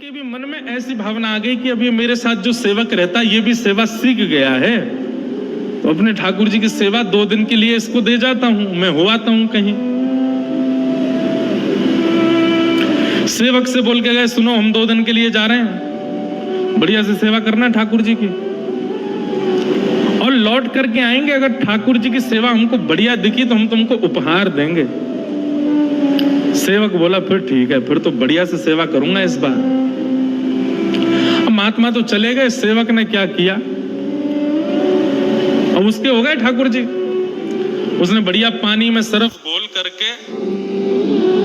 उनके भी मन में ऐसी भावना आ गई कि अब ये मेरे साथ जो सेवक रहता है ये भी सेवा सीख गया है, तो अपने ठाकुर जी की सेवा 2 दिन के लिए इसको दे जाता हूं, मैं हो आता हूं कहीं। सेवक से बोल के गए, सुनो हम 2 दिन के लिए जा रहे हैं, बढ़िया से सेवा करना ठाकुर जी की, और लौट करके आएंगे, अगर ठाकुर जी की सेवा हमको बढ़िया दिखी तो हम तुमको उपहार देंगे। सेवक बोला फिर ठीक है, फिर तो बढ़िया से सेवा करूंगा इस बार। अब महात्मा तो चले गए, सेवक ने क्या किया, अब उसके हो गए ठाकुर जी। उसने बढ़िया पानी में सरफ घोल करके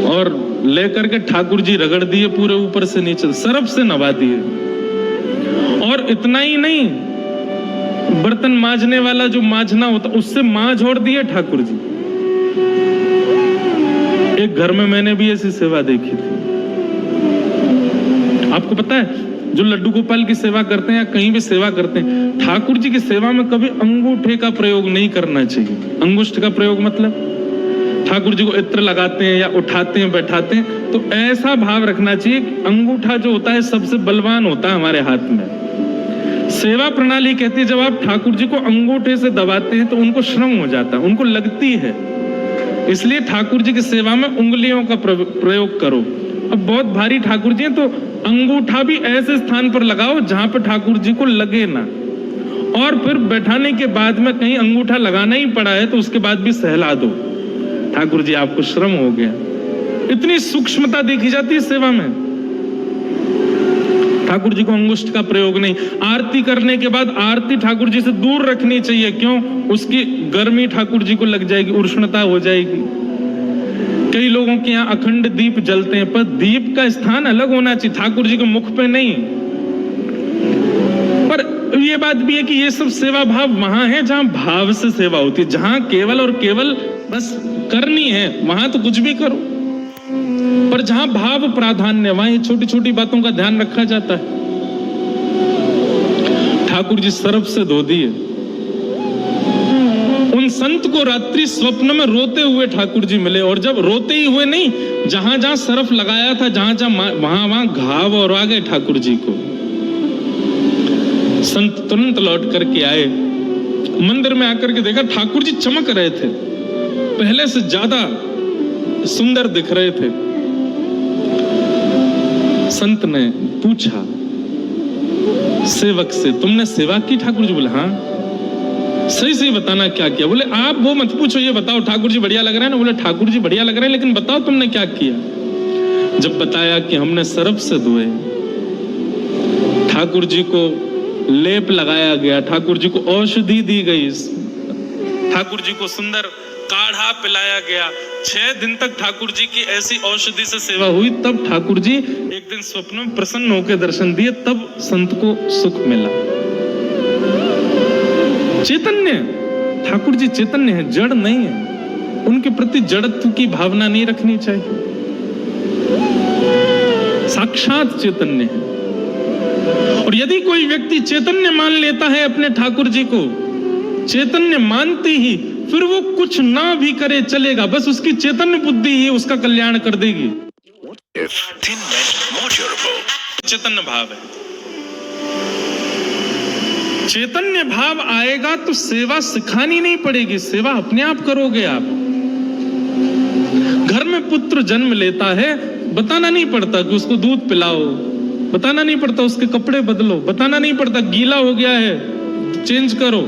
और लेकर के ठाकुर जी रगड़ दिए पूरे ऊपर से नीचे, सरफ से नवा दिए। और इतना ही नहीं, बर्तन मांजने वाला जो मांजना होता उससे मांझ छोड़ दिए ठाकुर जी। एक घर में मैंने भी ऐसी सेवा देखी थी। आपको पता है, जो लड्डू गोपाल की सेवा करते हैं या कहीं भी सेवा करते हैं, ठाकुर जी की सेवा में कभी अंगूठे का प्रयोग नहीं करना चाहिए। अंगुष्ठ का प्रयोग मतलब ठाकुर जी को इत्र लगाते हैं या उठाते हैं बैठाते हैं, तो ऐसा भाव रखना चाहिए कि अंगूठा जो होता है सबसे बलवान होता है हमारे हाथ में। सेवा प्रणाली कहती है जब आप ठाकुर जी को अंगूठे से दबाते हैं तो उनको श्रम हो जाता है, उनको लगती है, इसलिए ठाकुर जी की सेवा में उंगलियों का प्रयोग करो। अब बहुत भारी ठाकुर जी हैं तो अंगूठा भी ऐसे स्थान पर लगाओ जहां पर ठाकुर जी को लगे ना, और फिर बैठाने के बाद में कहीं अंगूठा लगाना ही पड़ा है तो उसके बाद भी सहला दो, ठाकुर जी आपको श्रम हो गया। इतनी सूक्ष्मता देखी जाती है सेवा में। ठाकुर जी को अंगुष्ठ का प्रयोग नहीं। आरती करने के बाद आरती ठाकुर जी से दूर रखनी चाहिए, क्यों? उसकी गर्मी ठाकुर जी को लग जाएगी, उष्णता हो जाएगी। कई लोगों के यहाँ अखंड दीप जलते हैं, पर दीप का स्थान अलग होना चाहिए, ठाकुर जी के मुख पे नहीं। पर ये बात भी है कि ये सब सेवा भाव वहां है जहां भाव से सेवा होती है, जहां केवल और केवल बस करनी है वहां तो कुछ भी करो, पर जहां भाव प्राधान्य वहां छोटी छोटी बातों का ध्यान रखा जाता है। ठाकुर जी सरफ से धो दिए। उन संत को रात्रि स्वप्न में रोते हुए ठाकुर जी मिले, और जब रोते ही हुए नहीं, जहां जहां सरफ लगाया था जहां जहां वहां वहां घाव और आ गए ठाकुर जी को। संत तुरंत लौट करके आए, मंदिर में आकर के देखा ठाकुर जी चमक रहे थे, पहले से ज्यादा सुंदर दिख रहे थे। संत ने पूछा सेवक से, तुमने सेवा की? ठाकुर जी बोले हाँ। सही सही बताना क्या किया? बोले आप वो मत पूछो, ये बताओ ठाकुर जी बढ़िया लग रहे हैं ना? बोले ठाकुर जी बढ़िया लग रहे हैं, लेकिन बताओ तुमने क्या किया? जब बताया कि हमने सरफ से धोए, ठाकुर जी को लेप लगाया गया, ठाकुर जी को औषधि दी गई, ठाकुर जी को सुंदर काढ़ा पिलाया गया, 6 दिन तक ठाकुर जी की ऐसी औषधि से सेवा हुई, तब ठाकुर जी एक दिन स्वप्न में प्रसन्न होकर दर्शन दिए, तब संत को सुख मिला। चैतन्य, ठाकुर जी चैतन्य है, जड़ नहीं है। उनके प्रति जड़त्व की भावना नहीं रखनी चाहिए, साक्षात चैतन्य है। और यदि कोई व्यक्ति चैतन्य मान लेता है अपने ठाकुर जी को, चैतन्य मानते ही फिर वो कुछ ना भी करे चलेगा, बस उसकी चैतन्य बुद्धि ही उसका कल्याण कर देगी। चैतन्य भाव है, चैतन्य भाव आएगा तो सेवा सिखानी नहीं पड़ेगी, सेवा अपने आप करोगे आप। घर में पुत्र जन्म लेता है, बताना नहीं पड़ता कि उसको दूध पिलाओ, बताना नहीं पड़ता उसके कपड़े बदलो, बताना नहीं पड़ता गीला हो गया है चेंज करो।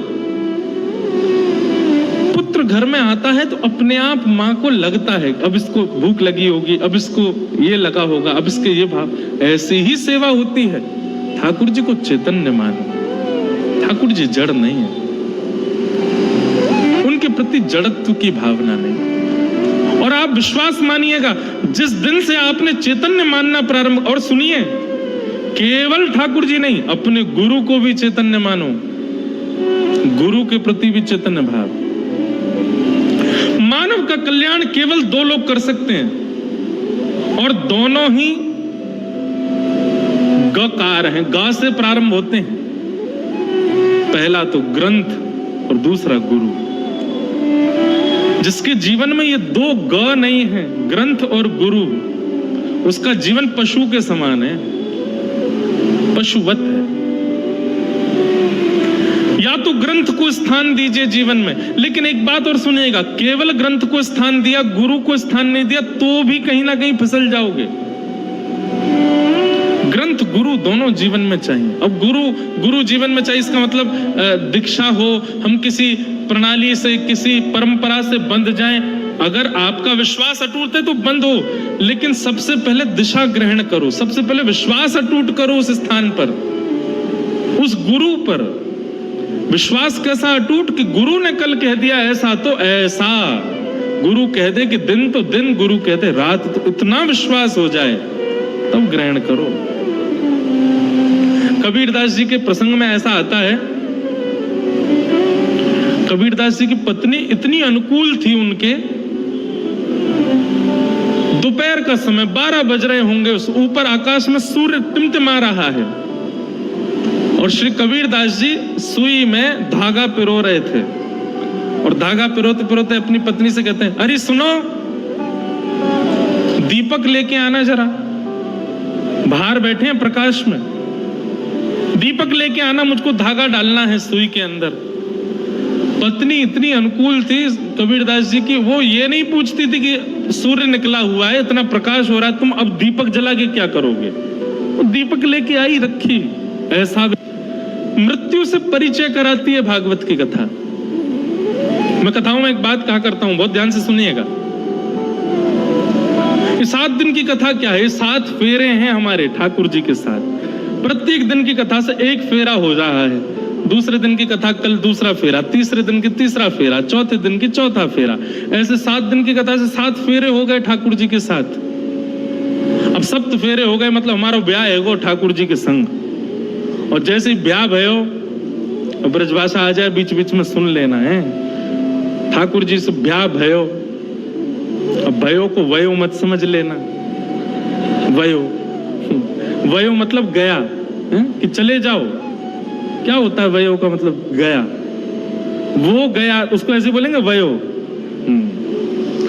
पुत्र घर में आता है तो अपने आप माँ को लगता है अब इसको भूख लगी होगी, अब इसको ये लगा होगा, अब इसके ये भाव, ऐसी ही सेवा होती है। ठाकुर जी को चैतन्य मानो, ठाकुर जी जड़ नहीं है, उनके प्रति जड़त्व की भावना नहीं। और आप विश्वास मानिएगा, जिस दिन से आपने चैतन्य मानना प्रारंभ, और सुनिए केवल ठाकुर जी नहीं, अपने गुरु को भी चैतन्य मानो, गुरु के प्रति भी चैतन्य भाव। मानव का कल्याण केवल 2 लोग कर सकते हैं, और दोनों ही गकार हैं, गा से प्रारंभ होते हैं। पहला तो ग्रंथ और दूसरा गुरु। जिसके जीवन में ये 2 ग नहीं है, ग्रंथ और गुरु, उसका जीवन पशु के समान है। पशुवत है। या तो ग्रंथ को स्थान दीजिए जीवन में, लेकिन एक बात और सुनिएगा, केवल ग्रंथ को स्थान दिया, गुरु को स्थान नहीं दिया, तो भी कहीं ना कहीं फिसल जाओगे। ग्रंथ गुरु दोनों जीवन में चाहिए। अब गुरु जीवन में चाहिए, इसका मतलब दीक्षा हो, हम किसी प्रणाली से, किसी परंपरा से बंध जाएं। अगर आपका विश्वास अटूट है तो बंद हो, लेकिन सबसे पहले दिशा ग्रहण करो, सबसे पहले विश्वास अटूट करो उस स्थान पर, उस गुरु पर। विश्वास कैसा अटूट कि गुरु ने कल कह दिया ऐसा तो ऐसा, गुरु कह दे कि दिन तो दिन, गुरु कह दे रात तो, इतना विश्वास हो जाए तब ग्रहण करो। कबीरदास जी के प्रसंग में ऐसा आता है, कबीरदास जी की पत्नी इतनी अनुकूल थी उनके, दोपहर का समय 12 बज रहे होंगे, उस ऊपर आकाश में सूर्य टिमटिमा रहा है और श्री कबीरदास जी सुई में धागा पिरो रहे थे और धागा पिरोते पिरोते अपनी पत्नी से कहते हैं, अरे सुनो, दीपक लेके आना जरा, बाहर बैठे हैं प्रकाश में, दीपक लेके आना, मुझको धागा डालना है सुई के अंदर। पत्नी इतनी अनुकूल थी कबीरदास जी की, वो ये नहीं पूछती थी कि सूर्य निकला हुआ है, इतना प्रकाश हो रहा है, तुम अब दीपक जला के क्या करोगे, वो दीपक लेके आई रखी। ऐसा मृत्यु से परिचय कराती है भागवत की कथा। मैं कथाओं में एक बात कहा करता हूं, बहुत ध्यान से सुनिएगा। 7 दिन की कथा क्या है? 7 फेरे हैं हमारे ठाकुर जी के साथ। प्रत्येक दिन की कथा से एक फेरा हो रहा है। दूसरे दिन की कथा कल दूसरा फेरा, तीसरे दिन की तीसरा फेरा, चौथे दिन की चौथा फेरा, ऐसे 7 दिन की कथा से 7 फेरे हो गए ठाकुर जी के साथ। अब 7 फेरे हो गए, मतलब हमारा ब्याह है वो ठाकुर जी के संग। और जैसे ही ब्याह भयो, ब्रजभाषा आ जाए बीच बीच में सुन लेना है, ठाकुर जी से ब्याह भयो। अब भयो को वयो मत समझ लेना, वयो मतलब गया है? कि चले जाओ, क्या होता है वयो का मतलब? गया, वो गया, उसको ऐसे बोलेंगे वयो।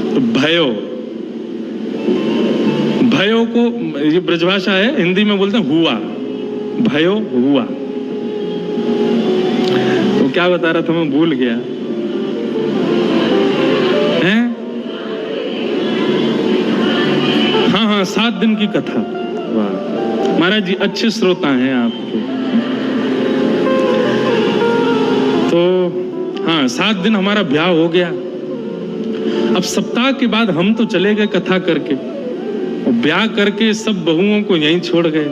तो भयो, भयो को ये ब्रजभाषा है, हिंदी में बोलते हैं हुआ, भयो हुआ। तो क्या बता रहा था मैं, भूल गया हैं? हाँ, 7 दिन की कथा। वाह महाराज जी, अच्छे श्रोता हैं आपके। तो हाँ, 7 दिन हमारा ब्याह हो गया। अब सप्ताह के बाद हम तो चले गए कथा करके, और ब्याह करके सब बहुओं को यहीं छोड़ गए।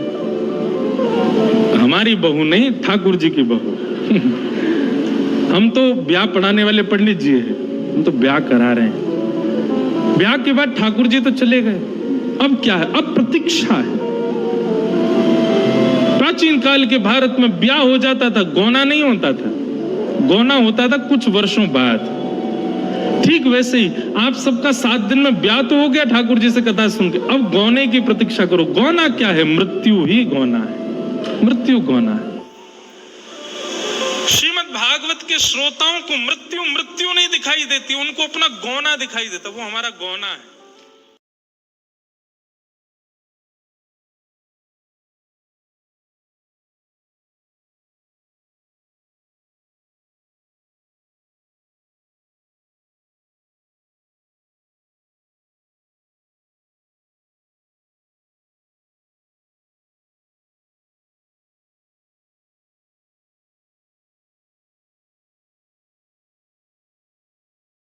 हमारी बहू नहीं, ठाकुर जी की बहू। हम तो ब्याह पढ़ाने वाले पंडित जी हैं, हम तो ब्याह करा रहे हैं। ब्याह के बाद ठाकुर जी तो चले गए। अब क्या है? अब प्रतीक्षा है। प्राचीन काल के भारत में ब्याह हो जाता था, गौना नहीं होता था। गौना होता था कुछ वर्षों बाद। ठीक वैसे ही आप सबका 7 दिन में ब्याह तो हो गया ठाकुर जी से कथा सुन के, अब गौने की प्रतीक्षा करो। गौना क्या है? मृत्यु ही गौना है, मृत्यु गौना है। श्रीमद् भागवत के श्रोताओं को मृत्यु नहीं दिखाई देती, उनको अपना गौना दिखाई देता, वो हमारा गौना है।